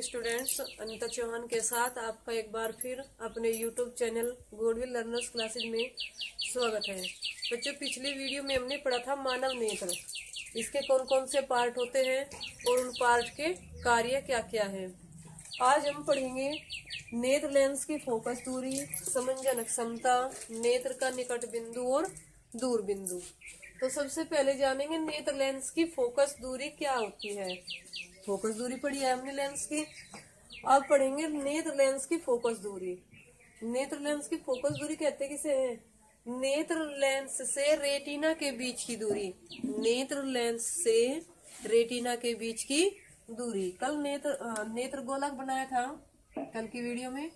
Students, Anita Chauhan के साथ आपका एक बार फिर अपने YouTube channel goodwill learners classes में स्वागत है। बच्चों, पिछली वीडियो में हमने पढ़ा था मानव नेत्र, इसके कौन कौन से पार्ट होते हैं और उन पार्ट के कार्य क्या क्या है। आज हम पढ़ेंगे नेत्र लेंस की फोकस दूरी, समंजन क्षमता, नेत्र का निकट बिंदु और दूर बिंदु। तो सबसे पहले जानेंगे नेत्र लेंस की फोकस दूरी क्या होती है। फोकस दूरी पढ़ी है हमने लेंस की। अब पढ़ेंगे नेत्र लेंस की फोकस दूरी। नेत्र लेंस की फोकस दूरी कहते किसे है? नेत्र लेंस से रेटिना के बीच की दूरी। नेत्र लेंस से रेटिना के बीच की दूरी। कल नेत्र गोलक बनाया था कल की वीडियो में।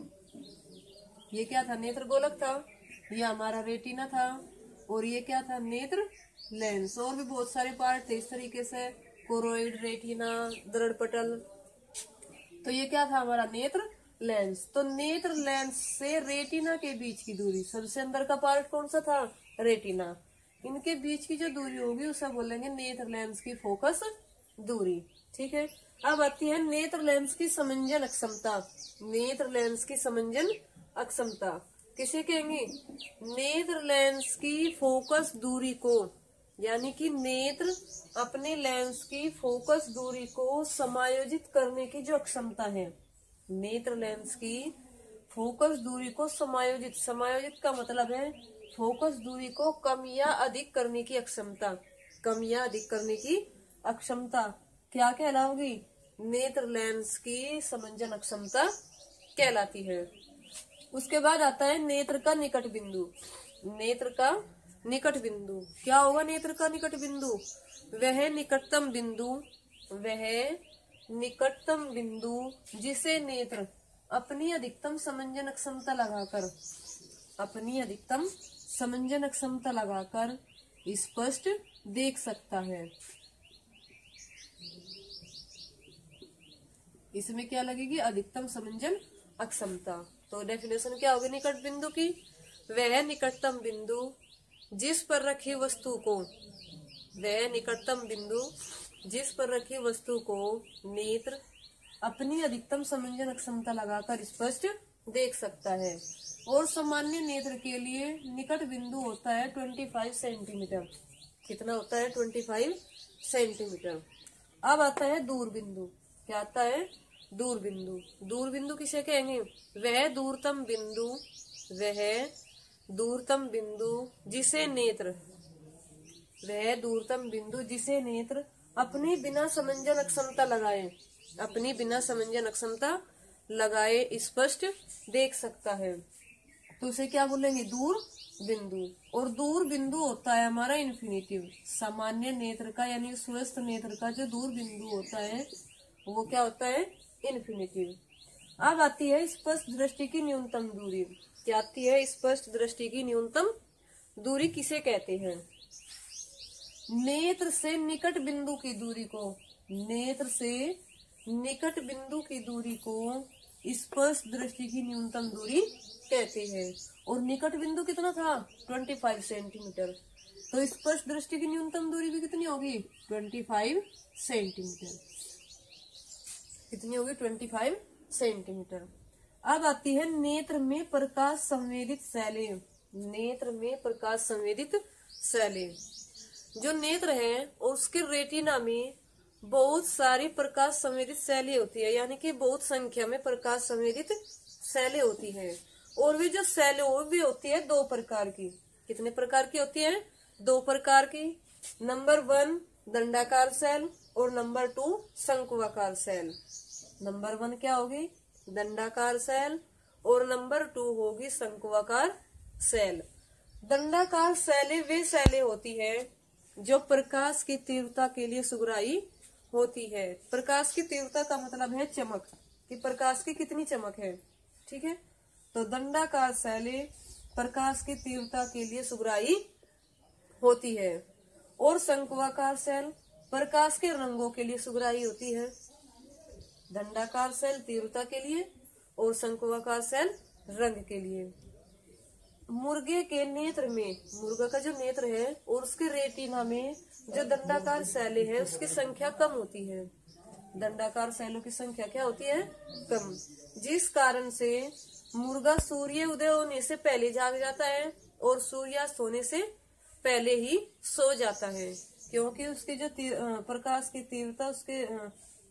ये क्या था? नेत्र गोलक था। ये हमारा रेटिना था और ये क्या था? नेत्र लेंस। और भी बहुत सारे पार्ट थे इस तरीके से, कोरोइड, रेटिना, दृढ़ पटल। तो ये क्या था? हमारा नेत्र लेंस। तो नेत्र लेंस से रेटिना के बीच की दूरी, सबसे अंदर का पार्ट कौन सा था? रेटिना। इनके बीच की जो दूरी होगी उसे बोलेंगे नेत्र लेंस की फोकस दूरी। ठीक है। अब आती है नेत्र लेंस की समंजन अक्षमता। नेत्र लेंस की समंजन अक्षमता किसे कहेंगे? नेत्र लेंस की फोकस दूरी को, यानी कि नेत्र अपने लेंस की फोकस दूरी को समायोजित करने की जो क्षमता है। नेत्र लेंस की फोकस दूरी को समायोजित का मतलब है फोकस दूरी को कम या अधिक करने की अक्षमता। कम या अधिक करने की अक्षमता क्या कहलाओगी? नेत्र लेंस की समंजन अक्षमता कहलाती है। उसके बाद आता है नेत्र का निकट बिंदु। नेत्र का निकट बिंदु क्या होगा? नेत्र का निकट बिंदु वह निकटतम बिंदु जिसे नेत्र अपनी अधिकतम समंजन क्षमता लगाकर स्पष्ट देख सकता है। इसमें क्या लगेगी? अधिकतम समंजन अक्षमता। तो डेफिनेशन क्या होगी निकट बिंदु की? वह निकटतम बिंदु जिस पर रखी वस्तु को नेत्र अपनी अधिकतम समंजन क्षमता लगाकर स्पष्ट देख सकता है। और सामान्य नेत्र के लिए निकट बिंदु होता है 25 सेंटीमीटर। कितना होता है? 25 सेंटीमीटर। अब आता है दूर बिंदु। क्या आता है? दूर बिंदु। दूर बिंदु किसे कहेंगे? वह दूरतम बिंदु जिसे नेत्र अपनी बिना समंजन क्षमता लगाए स्पष्ट देख सकता है। तो उसे क्या बोलेंगे? दूर बिंदु। और दूर बिंदु होता है हमारा इन्फिनिटिव। सामान्य नेत्र का यानी स्वस्थ नेत्र का जो दूर बिंदु होता है वो क्या होता है? इन्फिनिटिव। अब आती है स्पष्ट दृष्टि की न्यूनतम दूरी। क्या आती है? स्पष्ट दृष्टि की न्यूनतम दूरी किसे कहते हैं? नेत्र से निकट बिंदु की दूरी को स्पष्ट दृष्टि की न्यूनतम दूरी कहते हैं। और निकट बिंदु कितना था? 25 सेंटीमीटर। तो स्पष्ट दृष्टि की न्यूनतम दूरी भी कितनी होगी? 25 सेंटीमीटर। कितनी होगी? 25 सेंटीमीटर। अब आती है नेत्र में प्रकाश संवेदित शैलें। जो नेत्र है उसके रेटिना में बहुत सारी प्रकाश संवेदित शैलें होती है, यानी कि बहुत संख्या में प्रकाश संवेदित शैलें होती है। और वे जो शैलें भी होती है 2 प्रकार की। कितने प्रकार की होती है? 2 प्रकार की। नंबर 1 दंडाकार सेल और नंबर 2 शंकुआकार सेल। नंबर 1 क्या होगी? दंडाकार सेल और नंबर 2 होगी शंकुआकार सेल। दंडाकार सेलें वे सेलें होती है जो प्रकाश की तीव्रता के लिए सुगराई होती है। प्रकाश की तीव्रता का मतलब है चमक, कि प्रकाश की कितनी चमक है। ठीक है। तो दंडाकार सेलें प्रकाश की तीव्रता के लिए सुगराई होती है और शंकुआकार सेल प्रकाश के रंगों के लिए सुगराई होती है। दंडाकार सेल तीव्रता के लिए और शंकुआकार सेल रंग के लिए। मुर्गे के नेत्र में, मुर्गा का जो नेत्र है और उसके रेटिना में जो दंडाकार सेलें है उसकी संख्या कम होती है। दंडाकार सेलों की संख्या क्या होती है, कम, जिस कारण से मुर्गा सूर्य उदय होने से पहले जाग जाता है और सूर्यास्त होने से पहले ही सो जाता है, क्योंकि उसकी जो प्रकाश की तीव्रता, उसके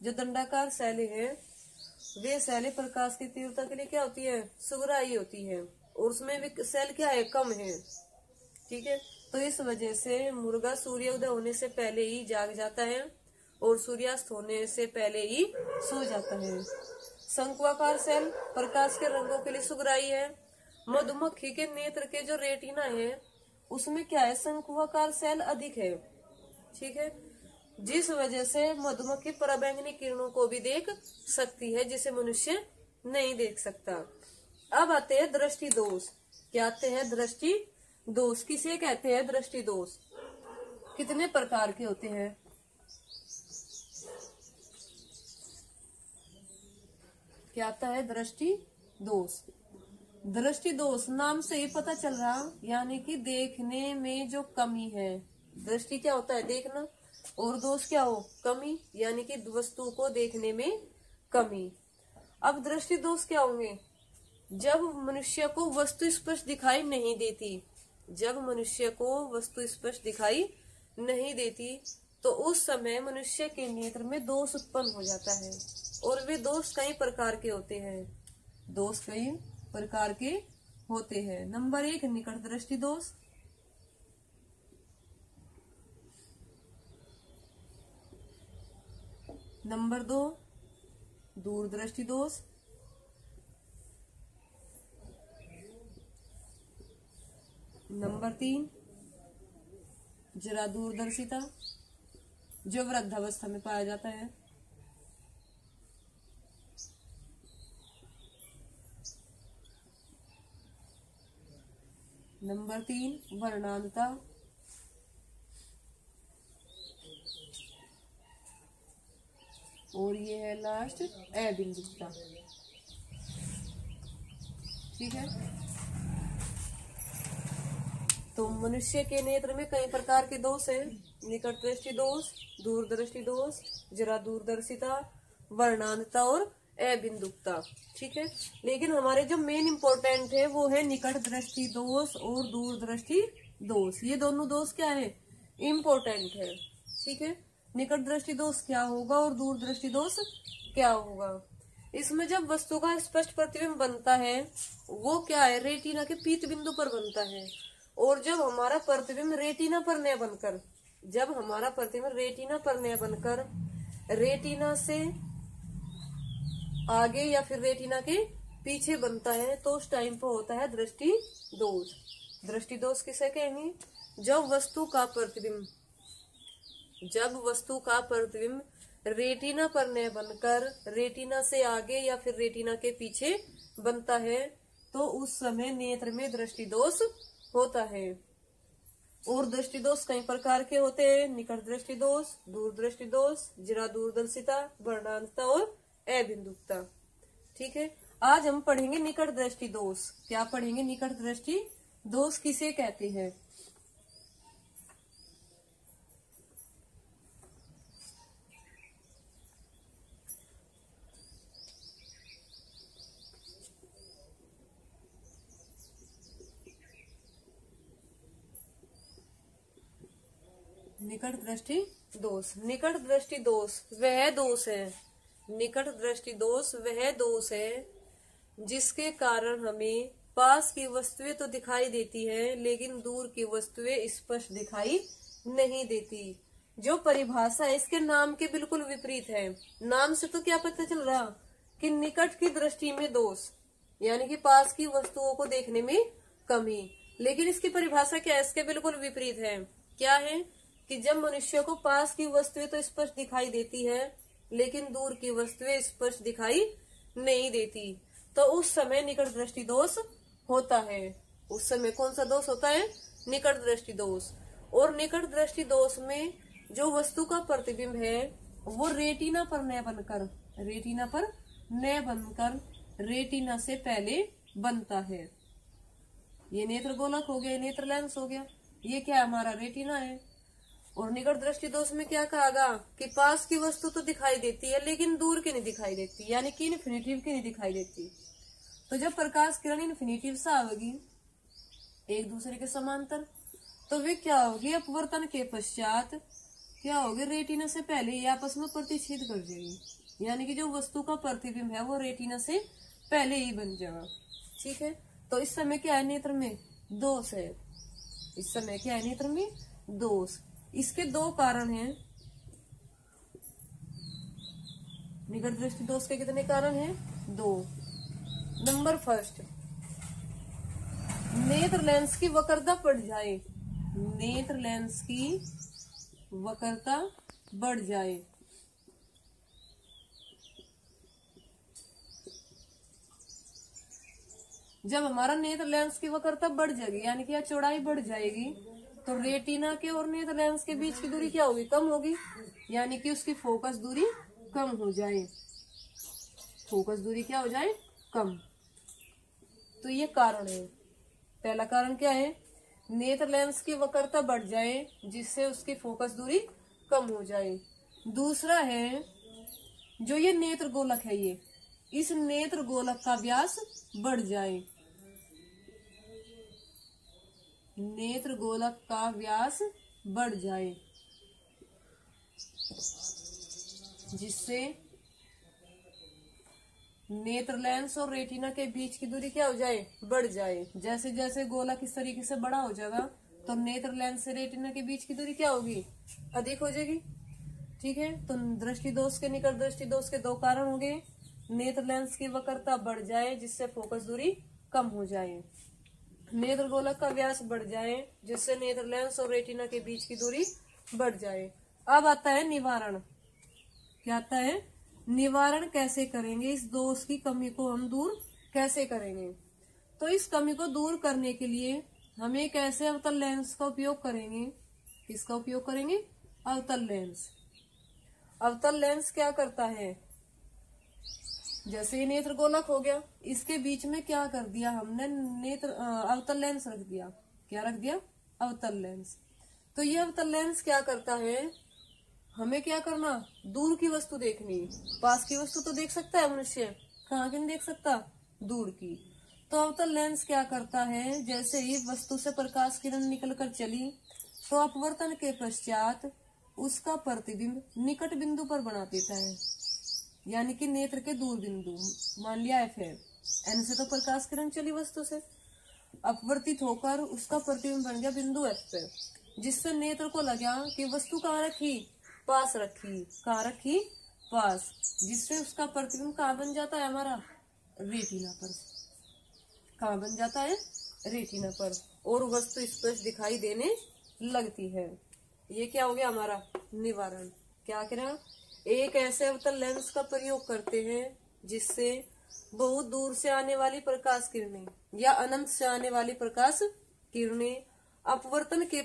जो दंडाकार शैले है वे शैले प्रकाश की तीव्रता के लिए क्या होती है, सुगराई होती है, और उसमें भी सेल क्या है, कम है। ठीक है, तो इस वजह से मुर्गा सूर्योदय होने से पहले ही जाग जाता है और सूर्यास्त होने से पहले ही सो जाता है। शंक्वाकार सेल प्रकाश के रंगों के लिए सुगराई है। मधुमक्खी के नेत्र के जो रेटिना है उसमें क्या है, शंक्वाकार सेल अधिक है। ठीक है, जिस वजह से मधुमक्खी पराबैंगनी किरणों को भी देख सकती है, जिसे मनुष्य नहीं देख सकता। अब आते हैं दृष्टि दोष। क्या आते हैं, दृष्टि दोष। किसे कहते हैं दृष्टि दोष? कितने प्रकार के होते हैं? क्या आता है, दृष्टि दोष। दृष्टि दोष नाम से ही पता चल रहा, यानी कि देखने में जो कमी है। दृष्टि क्या होता है, देखना, और दोष क्या हो, कमी, यानी कि वस्तु को देखने में कमी। अब दृष्टि दोष क्या होंगे? जब मनुष्य को वस्तु स्पष्ट दिखाई नहीं देती, जब मनुष्य को वस्तु स्पष्ट दिखाई नहीं देती तो उस समय मनुष्य के नेत्र में दोष उत्पन्न हो जाता है, और वे दोष कई प्रकार के होते हैं। दोष कई प्रकार के होते हैं। नंबर 1 निकट दृष्टि दोष। नंबर 2 दूर दृष्टि दोष। नंबर 3 जरा दूरदर्शिता, जो वृद्धावस्था में पाया जाता है। नंबर 3 वर्णांधता। और ये है लास्ट अबिंदुता। ठीक है, तो मनुष्य के नेत्र में कई प्रकार के दोष हैं। निकट दृष्टि दोष, दूरदृष्टि दोष, जरा दूरदर्शिता, वर्णांधता और अबिंदुता। ठीक है, लेकिन हमारे जो मेन इम्पोर्टेंट है वो है निकट दृष्टि दोष और दूरदृष्टि दोष। ये दोनों दोष क्या है, इम्पोर्टेंट है। ठीक है, निकट दृष्टि दोष क्या होगा और दूरदृष्टि दोष क्या होगा? इसमें जब वस्तु का स्पष्ट प्रतिबिंब बनता है वो क्या है, रेटिना के पीत बिंदु पर बनता है। और जब हमारा प्रतिबिंब रेटिना पर न बनकर, जब हमारा प्रतिबिंब रेटिना पर न बनकर रेटिना से आगे या फिर रेटिना के पीछे बनता है तो उस टाइम पर होता है दृष्टि दोष। दृष्टि दोष किसे कहेंगे? जब वस्तु का प्रतिबिंब रेटिना पर न बनकर रेटिना से आगे या फिर रेटिना के पीछे बनता है तो उस समय नेत्र में दृष्टि दोष होता है। और दृष्टि दोष कई प्रकार के होते हैं। निकट दृष्टि दोष, दूरदृष्टि दोष, जरा दूरदर्शिता, वर्णांधता और अबिंदुता। ठीक है, आज हम पढ़ेंगे निकट दृष्टि दोष। क्या पढ़ेंगे? निकट दृष्टि दोष किसे कहते हैं? निकट दृष्टि दोष। निकट दृष्टि दोष वह दोष है, निकट दृष्टि दोष वह दोष है जिसके कारण हमें पास की वस्तुएं तो दिखाई देती है लेकिन दूर की वस्तुएं स्पष्ट दिखाई नहीं देती। जो परिभाषा है इसके नाम के बिल्कुल विपरीत है। नाम से तो क्या पता चल रहा कि निकट की दृष्टि में दोष, यानी कि पास की वस्तुओं को देखने में कमी, लेकिन इसकी परिभाषा क्या है, इसके बिल्कुल विपरीत है। क्या है कि जब मनुष्य को पास की वस्तुएं तो स्पष्ट दिखाई देती है लेकिन दूर की वस्तुएं स्पष्ट दिखाई नहीं देती तो उस समय निकट दृष्टि दोष होता है। उस समय कौन सा दोष होता है? निकट दृष्टि दोष। और निकट दृष्टि दोष में जो वस्तु का प्रतिबिंब है वो रेटिना पर न बनकर रेटिना से पहले बनता है। ये नेत्र गोलक हो गया, नेत्र लेंस हो गया, ये क्या हमारा रेटिना है। और निकट दृष्टि दोष में क्या कहागा कि पास की वस्तु तो दिखाई देती है लेकिन दूर की नहीं दिखाई देती, यानी कि इन्फिनिटिव की नहीं दिखाई देती। तो जब प्रकाश किरण इन्फिनिटिव से आवेगी एक दूसरे के समांतर, तो वे क्या होगी, अपवर्तन के पश्चात क्या होगी, रेटिना से पहले ये आपस में प्रतिच्छेद कर जाएगी, यानी कि जो वस्तु का प्रतिबिंब है वो रेटिना से पहले ही बन जाएगा। ठीक है, तो इस समय क्या है, नेत्र में दोष है। इस समय क्या है, नेत्र में दोष। इसके दो कारण हैं। निकट दृष्टि दोष के कितने कारण हैं, 2। नंबर फर्स्ट, नेत्र लेंस की वक्रता बढ़ जाए। नेत्र लेंस की वक्रता बढ़ जाए। जब हमारा नेत्र लेंस की वक्रता बढ़ जाएगी, यानी कि चौड़ाई बढ़ जाएगी, तो रेटिना के और नेत्र लेंस के बीच की दूरी क्या होगी, कम होगी, यानी कि उसकी फोकस दूरी कम हो जाए। फोकस दूरी क्या हो जाए, कम। तो ये कारण है। पहला कारण क्या है, नेत्र लेंस की वक्रता बढ़ जाए जिससे उसकी फोकस दूरी कम हो जाए। दूसरा है, जो ये नेत्र गोलक है, ये इस नेत्र गोलक का व्यास बढ़ जाए। नेत्र गोलक का व्यास बढ़ जाए जिससे नेत्र लेंस और रेटिना के बीच की दूरी क्या हो जाए, बढ़ जाए। जैसे जैसे गोलक इस तरीके से बड़ा हो जाएगा तो नेत्र लेंस से रेटिना के बीच की दूरी क्या होगी, अधिक हो जाएगी। ठीक है, तो दृष्टि दोष के, निकट दृष्टि दोष के 2 कारण हो गए। नेत्र लेंस की वक्रता बढ़ जाए जिससे फोकस दूरी कम हो जाए, नेत्र गोलक का व्यास बढ़ जाए जिससे नेत्र लेंस और रेटिना के बीच की दूरी बढ़ जाए। अब आता है निवारण। क्या आता है, निवारण कैसे करेंगे, इस दोष की कमी को हम दूर कैसे करेंगे। तो इस कमी को दूर करने के लिए हम एक ऐसे अवतल लेंस का उपयोग करेंगे। किसका उपयोग करेंगे, अवतल लेंस। अवतल लेंस क्या करता है, जैसे ये नेत्र गोलक हो गया, इसके बीच में क्या कर दिया हमने, नेत्र अवतल लेंस रख दिया। क्या रख दिया, अवतल लेंस। तो ये अवतल लेंस क्या करता है, हमें क्या करना, दूर की वस्तु देखनी। पास की वस्तु तो देख सकता है मनुष्य, कहाँ की नहीं देख सकता, दूर की। तो अवतल लेंस क्या करता है, जैसे ही वस्तु से प्रकाश किरण निकलकर चली तो अपवर्तन के पश्चात उसका प्रतिबिंब निकट बिंदु पर बना देता है, यानी कि नेत्र के दूर बिंदु। मान लिया F है, N से तो प्रकाश किरण चली वस्तु से, अपवर्तित होकर उसका प्रतिबिंब बन गया बिंदु F पे, जिससे नेत्र को लगा कि वस्तु कहाँ रखी, पास रखी। कहाँ रखी, पास, जिससे उसका प्रतिबिंब कहाँ बन जाता है, हमारा रेटिना पर। कहाँ बन जाता है, रेटिना पर, और वस्तु स्पष्ट दिखाई देने लगती है। ये क्या हो गया हमारा निवारण। क्या करें, एक ऐसे अवतल लेंस का प्रयोग करते हैं जिससे बहुत दूर से आने वाली प्रकाश किरणें या अनंत से आने वाली प्रकाश किरणें अपवर्तन के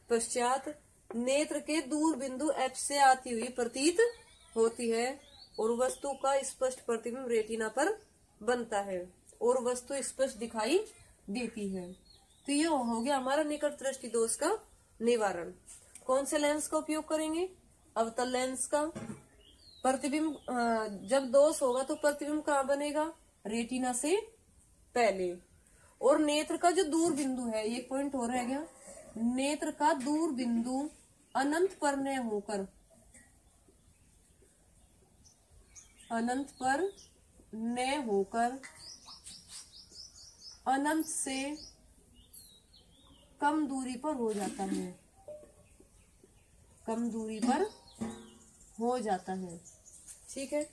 पश्चात नेत्र के दूर बिंदु F से आती हुई प्रतीत होती है और वस्तु का स्पष्ट प्रतिबिंब रेटिना पर बनता है और वस्तु स्पष्ट दिखाई देती है। तो ये हो गया हमारा निकट दृष्टि दोष का निवारण। कौन से लेंस का उपयोग करेंगे, अवतल लेंस का। प्रतिबिंब जब दोष होगा तो प्रतिबिंब कहाँ बनेगा, रेटिना से पहले। और नेत्र का जो दूर बिंदु है, एक पॉइंट और रह गया, नेत्र का दूर बिंदु अनंत पर न होकर, अनंत पर न होकर अनंत से कम दूरी पर हो जाता है, कम दूरी पर हो जाता है। ठीक है,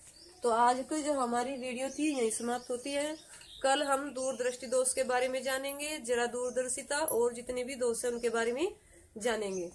तो आज की जो हमारी वीडियो थी यही समाप्त होती है। कल हम दूरदृष्टि दोष के बारे में जानेंगे, जरा दूरदर्शिता और जितने भी दोष है उनके बारे में जानेंगे।